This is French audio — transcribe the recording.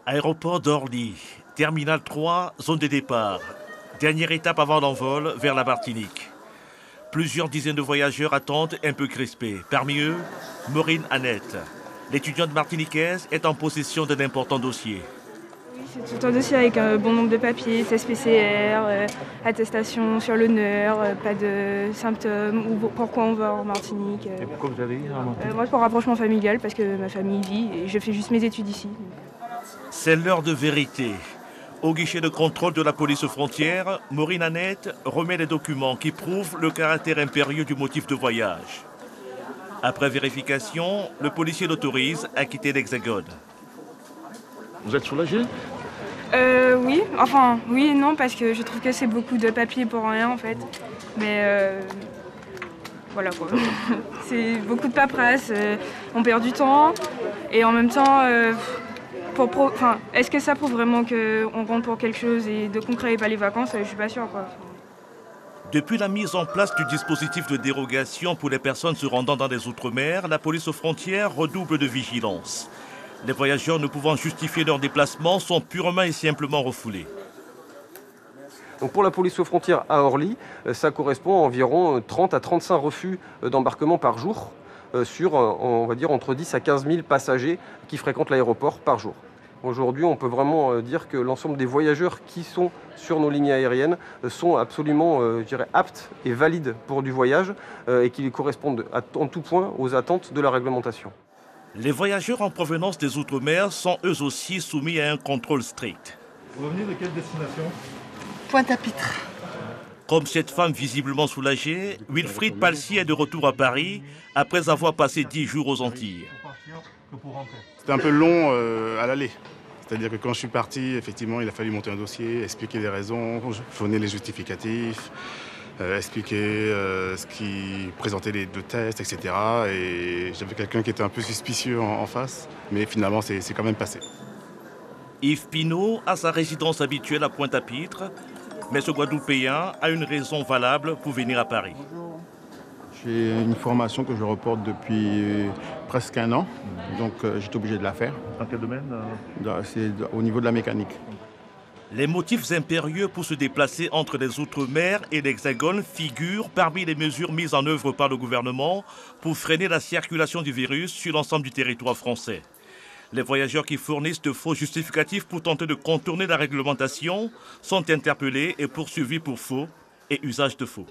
Aéroport d'Orly, Terminal 3, zone de départ. Dernière étape avant l'envol vers la Martinique. Plusieurs dizaines de voyageurs attendent un peu crispés. Parmi eux, Maureen Annette. L'étudiante martiniquaise est en possession d'un important dossier. Oui, c'est tout un dossier avec un bon nombre de papiers, test PCR, attestation sur l'honneur, pas de symptômes, ou pourquoi on va en Martinique. Et pourquoi vous allez y en Martinique? Moi, pour rapprochement familial, parce que ma famille y vit et je fais juste mes études ici. C'est l'heure de vérité. Au guichet de contrôle de la police frontière, Maureen Annette remet les documents qui prouvent le caractère impérieux du motif de voyage. Après vérification, le policier l'autorise à quitter l'Hexagone. Vous êtes soulagé? Oui, oui et non, parce que je trouve que c'est beaucoup de papiers pour rien en fait. Mais voilà quoi. C'est beaucoup de paperasse, on perd du temps et en même temps, est-ce que ça prouve vraiment qu'on compte pour quelque chose et de concret et pas les vacances? Je suis pas sûre quoi. Depuis la mise en place du dispositif de dérogation pour les personnes se rendant dans les Outre-mer, la police aux frontières redouble de vigilance. Les voyageurs ne pouvant justifier leur déplacement sont purement et simplement refoulés. Donc pour la police aux frontières à Orly, ça correspond à environ 30 à 35 refus d'embarquement par jour sur, on va dire, entre 10 à 15 000 passagers qui fréquentent l'aéroport par jour. Aujourd'hui, on peut vraiment dire que l'ensemble des voyageurs qui sont sur nos lignes aériennes sont absolument, aptes et valides pour du voyage et qui correspondent en tout point aux attentes de la réglementation. Les voyageurs en provenance des Outre-mer sont eux aussi soumis à un contrôle strict. Vous venez de quelle destination? Pointe-à-Pitre. Comme cette femme visiblement soulagée, Wilfried Palsy est de retour à Paris après avoir passé 10 jours aux Antilles. C'était un peu long à l'aller. C'est-à-dire que quand je suis parti, effectivement, il a fallu monter un dossier, expliquer les raisons, fournir les justificatifs, expliquer ce qui présentait les 2 tests, etc. Et j'avais quelqu'un qui était un peu suspicieux en face, mais finalement, c'est quand même passé. Yves Pinault a sa résidence habituelle à Pointe-à-Pitre, mais ce Guadeloupéen a une raison valable pour venir à Paris. J'ai une formation que je reporte depuis presque 1 an, donc j'étais obligé de la faire. Dans quel domaine? C'est au niveau de la mécanique. Les motifs impérieux pour se déplacer entre les Outre-mer et l'Hexagone figurent parmi les mesures mises en œuvre par le gouvernement pour freiner la circulation du virus sur l'ensemble du territoire français. Les voyageurs qui fournissent de faux justificatifs pour tenter de contourner la réglementation sont interpellés et poursuivis pour faux et usage de faux.